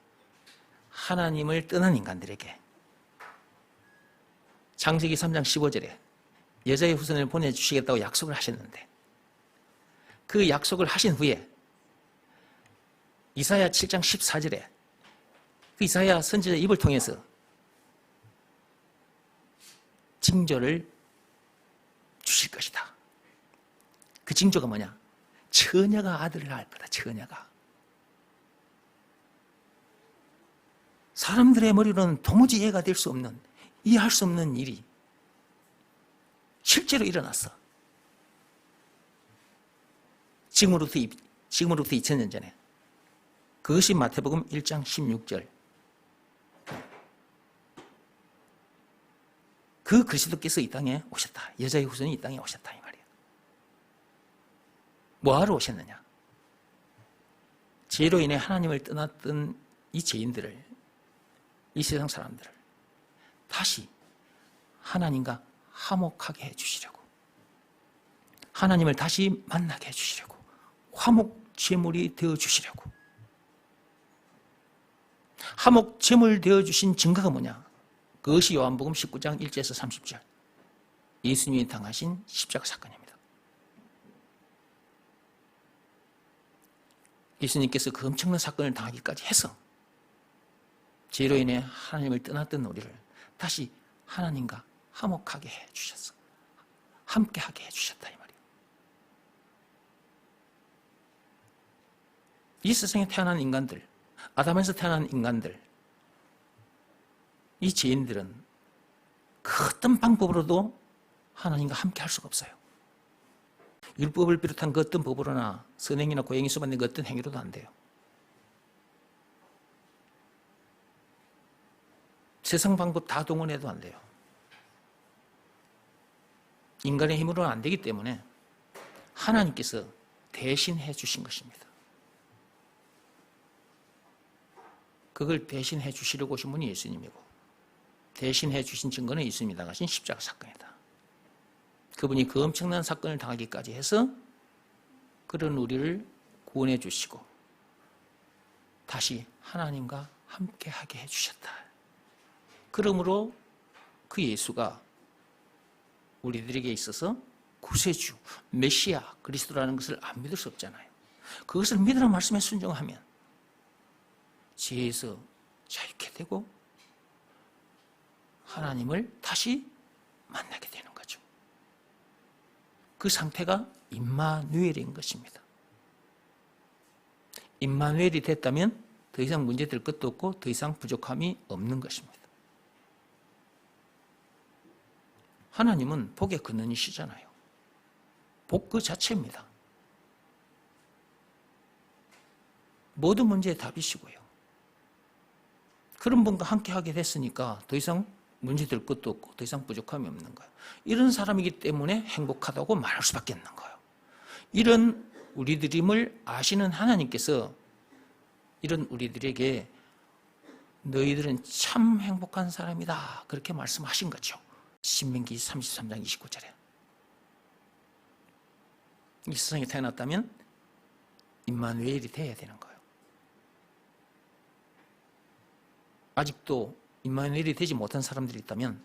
하나님을 떠난 인간들에게 창세기 3장 15절에 여자의 후손을 보내주시겠다고 약속을 하셨는데, 그 약속을 하신 후에 이사야 7장 14절에 그 이사야 선지자 입을 통해서 징조를 주실 것이다. 그 징조가 뭐냐? 처녀가 아들을 낳을 거다. 처녀가. 사람들의 머리로는 도무지 이해가 될 수 없는, 이해할 수 없는 일이 실제로 일어났어. 지금으로부터 2000년 전에. 그것이 마태복음 1장 16절. 그 그리스도께서 이 땅에 오셨다. 여자의 후손이 이 땅에 오셨다 이 말이에요. 뭐하러 오셨느냐? 죄로 인해 하나님을 떠났던 이 죄인들을, 이 세상 사람들을 다시 하나님과 화목하게 해주시려고, 하나님을 다시 만나게 해주시려고, 화목 제물이 되어주시려고. 화목 제물 되어주신 증거가 뭐냐? 그것이 요한복음 19장 1절에서 30절 예수님이 당하신 십자가 사건입니다. 예수님께서 그 엄청난 사건을 당하기까지 해서 죄로 인해 하나님을 떠났던 우리를 다시 하나님과 화목하게 해주셨어. 함께하게 해주셨다 이 말이에요. 이 세상에 태어난 인간들, 아담에서 태어난 인간들, 이 죄인들은 그 어떤 방법으로도 하나님과 함께 할 수가 없어요. 율법을 비롯한 그 어떤 법으로나 선행이나 고행이 수반된 그 어떤 행위로도 안 돼요. 세상 방법 다 동원해도 안 돼요. 인간의 힘으로는 안 되기 때문에 하나님께서 대신해 주신 것입니다. 그걸 대신해 주시려고 오신 분이 예수님이고, 대신해 주신 증거는 예수님이 당하신 십자가 사건이다. 그분이 그 엄청난 사건을 당하기까지 해서 그런 우리를 구원해 주시고 다시 하나님과 함께하게 해주셨다. 그러므로 그 예수가 우리들에게 있어서 구세주, 메시아, 그리스도라는 것을 안 믿을 수 없잖아요. 그것을 믿으라는 말씀에 순종하면 죄에서 자유케 되고 하나님을 다시 만나게 되는 거죠. 그 상태가 임마누엘인 것입니다. 임마누엘이 됐다면 더 이상 문제될 것도 없고 더 이상 부족함이 없는 것입니다. 하나님은 복의 근원이시잖아요. 복 그 자체입니다. 모든 문제의 답이시고요. 그런 분과 함께하게 됐으니까 더 이상 문제될 것도 없고 더 이상 부족함이 없는 거예요. 이런 사람이기 때문에 행복하다고 말할 수밖에 없는 거예요. 이런 우리들임을 아시는 하나님께서 이런 우리들에게 너희들은 참 행복한 사람이다 그렇게 말씀하신 거죠. 신명기 33장 29절에. 이 세상에 태어났다면 임마누엘이 돼야 되는 거예요. 아직도 임마누엘이 되지 못한 사람들이 있다면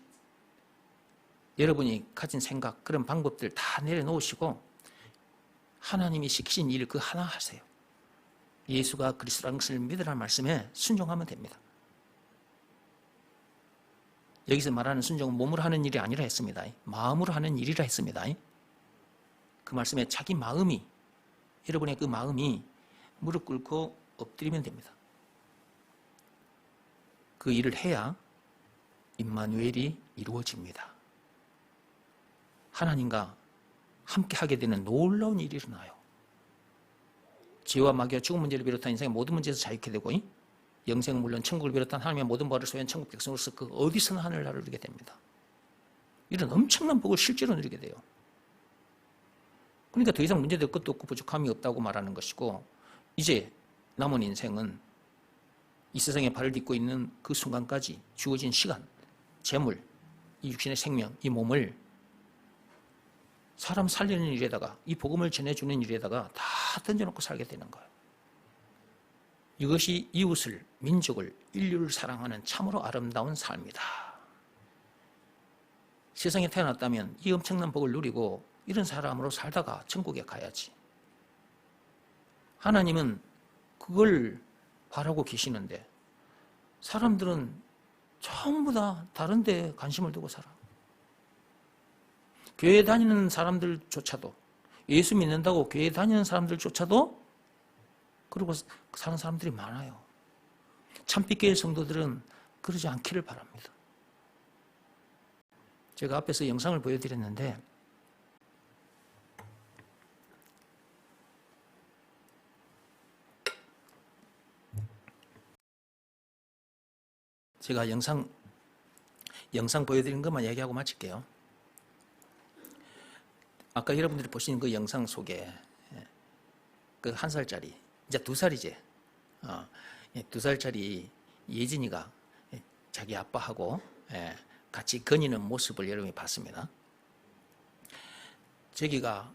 여러분이 가진 생각, 그런 방법들 다 내려놓으시고 하나님이 시키신 일 그 하나 하세요. 예수가 그리스도라는 것을 믿으라는 말씀에 순종하면 됩니다. 여기서 말하는 순종은 몸으로 하는 일이 아니라 했습니다. 마음으로 하는 일이라 했습니다. 그 말씀에 자기 마음이, 여러분의 그 마음이 무릎 꿇고 엎드리면 됩니다. 그 일을 해야 임마누엘이 이루어집니다. 하나님과 함께 하게 되는 놀라운 일이 일어나요. 죄와 마귀와 죽음 문제를 비롯한 인생의 모든 문제에서 자유케 되고, 영생은 물론 천국을 비롯한 하나님의 모든 벌을 소유한 천국 백성으로서 그 어디서나 하늘나라를 누리게 됩니다. 이런 엄청난 복을 실제로 누리게 돼요. 그러니까 더 이상 문제될 것도 없고 부족함이 없다고 말하는 것이고, 이제 남은 인생은 이 세상에 발을 딛고 있는 그 순간까지 주어진 시간, 재물, 이 육신의 생명, 이 몸을 사람 살리는 일에다가, 이 복음을 전해주는 일에다가 다 던져놓고 살게 되는 거예요. 이것이 이웃을, 민족을, 인류를 사랑하는 참으로 아름다운 삶이다. 세상에 태어났다면 이 엄청난 복을 누리고 이런 사람으로 살다가 천국에 가야지. 하나님은 그걸 바라고 계시는데 사람들은 전부 다 다른 데 관심을 두고 살아. 교회 다니는 사람들조차도, 예수 믿는다고 교회 다니는 사람들조차도 그러고 사는 사람들이 많아요. 참빛교회 성도들은 그러지 않기를 바랍니다. 제가 앞에서 영상을 보여드렸는데, 제가 영상 보여드린 것만 얘기하고 마칠게요. 아까 여러분들이 보시는 그 영상 속에 그 1살짜리, 이제 2살이지, 2살짜리 예진이가 자기 아빠하고 같이 거니는 모습을 여러분이 봤습니다. 저기가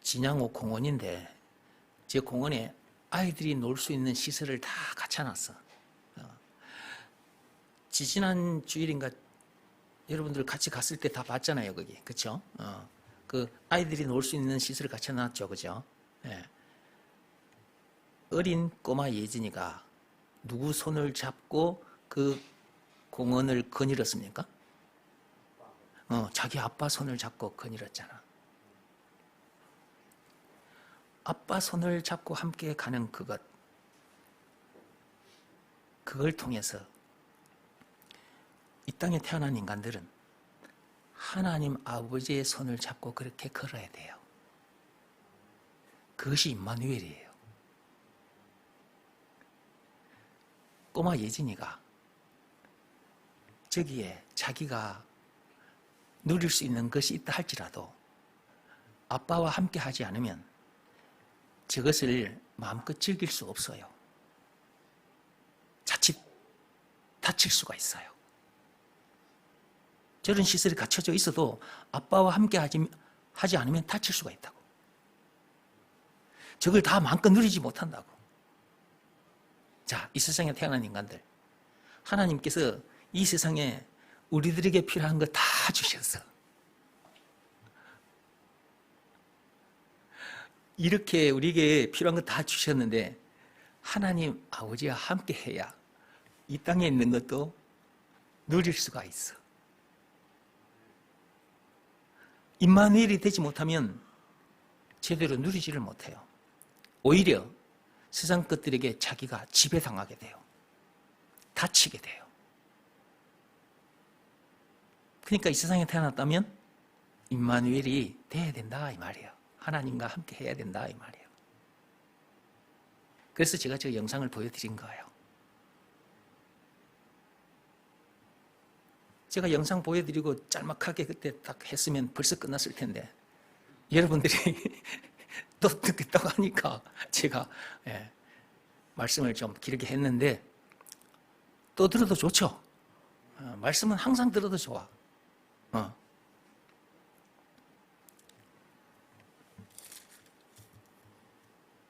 진양호 공원인데, 저 공원에 아이들이 놀 수 있는 시설을 다 갖춰놨어. 지지난 주일인가 여러분들 같이 갔을 때 다 봤잖아요, 거기. 그쵸? 그 아이들이 놀 수 있는 시설을 갖춰놨죠, 그죠? 어린 꼬마 예진이가 누구 손을 잡고 그 공원을 거닐었습니까? 자기 아빠 손을 잡고 거닐었잖아. 아빠 손을 잡고 함께 가는 그걸 통해서 이 땅에 태어난 인간들은 하나님 아버지의 손을 잡고 그렇게 걸어야 돼요. 그것이 임마누엘이에요. 꼬마 예진이가 저기에 자기가 누릴 수 있는 것이 있다 할지라도 아빠와 함께 하지 않으면 저것을 마음껏 즐길 수 없어요. 자칫 다칠 수가 있어요. 저런 시설이 갖춰져 있어도 아빠와 함께 하지 않으면 다칠 수가 있다고. 저걸 다 마음껏 누리지 못한다고. 자, 이 세상에 태어난 인간들, 하나님께서 이 세상에 우리들에게 필요한 거 다 주셨어. 이렇게 우리에게 필요한 거 다 주셨는데 하나님 아버지와 함께 해야 이 땅에 있는 것도 누릴 수가 있어. 임마누엘이 되지 못하면 제대로 누리지를 못해요. 오히려 세상 것들에게 자기가 지배당하게 돼요. 다치게 돼요. 그러니까 이 세상에 태어났다면 임마누엘이 돼야 된다 이 말이에요. 하나님과 함께 해야 된다 이 말이에요. 그래서 제가 저 영상을 보여드린 거예요. 제가 영상 보여드리고 짤막하게 그때 딱 했으면 벌써 끝났을 텐데 여러분들이 또 듣겠다고 하니까 제가 말씀을 좀 길게 했는데 또 들어도 좋죠. 말씀은 항상 들어도 좋아.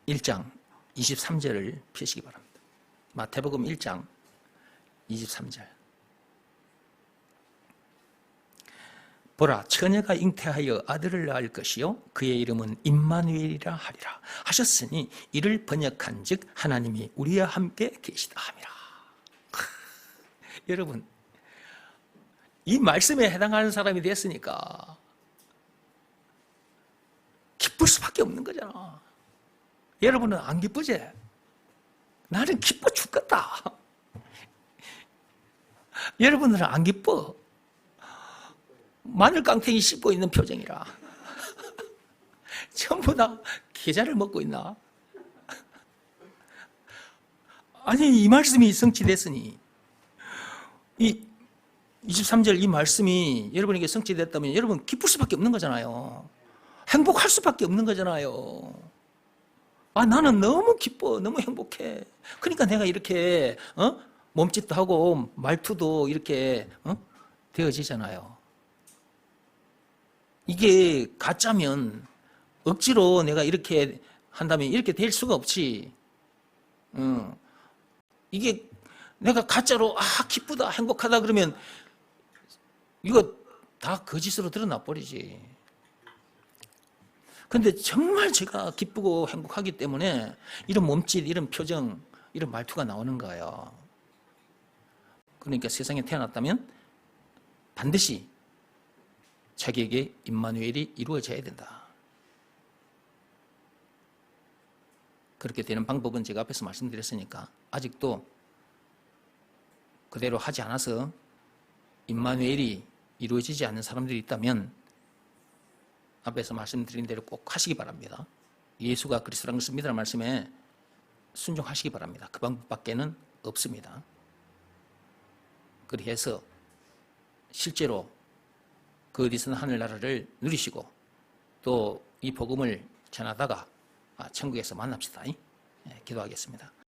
1장 23절을 펴시기 바랍니다. 마태복음 1장 23절. 보라, 처녀가 잉태하여 아들을 낳을 것이요 그의 이름은 임마누엘이라 하리라 하셨으니 이를 번역한즉 하나님이 우리와 함께 계시다 함이라. 여러분, 이 말씀에 해당하는 사람이 됐으니까 기쁠 수밖에 없는 거잖아. 여러분은 안 기쁘지? 나는 기뻐 죽겠다. 여러분들은 안 기뻐. 마늘 깡탱이 씹고 있는 표정이라. 전부 다 계좌를 먹고 있나? 아니, 이 말씀이 성취됐으니, 이 23절 이 말씀이 여러분에게 성취됐다면 여러분 기쁠 수밖에 없는 거잖아요. 행복할 수밖에 없는 거잖아요. 아, 나는 너무 기뻐, 너무 행복해. 그러니까 내가 이렇게 몸짓도 하고 말투도 이렇게 되어지잖아요. 이게 가짜면 억지로 내가 이렇게 한다면 이렇게 될 수가 없지. 이게 내가 가짜로 기쁘다, 행복하다 그러면 이거 다 거짓으로 드러나 버리지. 근데 정말 제가 기쁘고 행복하기 때문에 이런 몸짓, 이런 표정, 이런 말투가 나오는 거예요. 그러니까 세상에 태어났다면 반드시 자기에게 임마누엘이 이루어져야 된다. 그렇게 되는 방법은 제가 앞에서 말씀드렸으니까 아직도 그대로 하지 않아서 임마누엘이 이루어지지 않는 사람들이 있다면 앞에서 말씀드린 대로 꼭 하시기 바랍니다. 예수가 그리스도라는 것을 믿으라는 말씀에 순종하시기 바랍니다. 그 방법밖에는 없습니다. 그래서 실제로 그 어디서나 하늘나라를 누리시고 또 이 복음을 전하다가 천국에서 만납시다. 기도하겠습니다.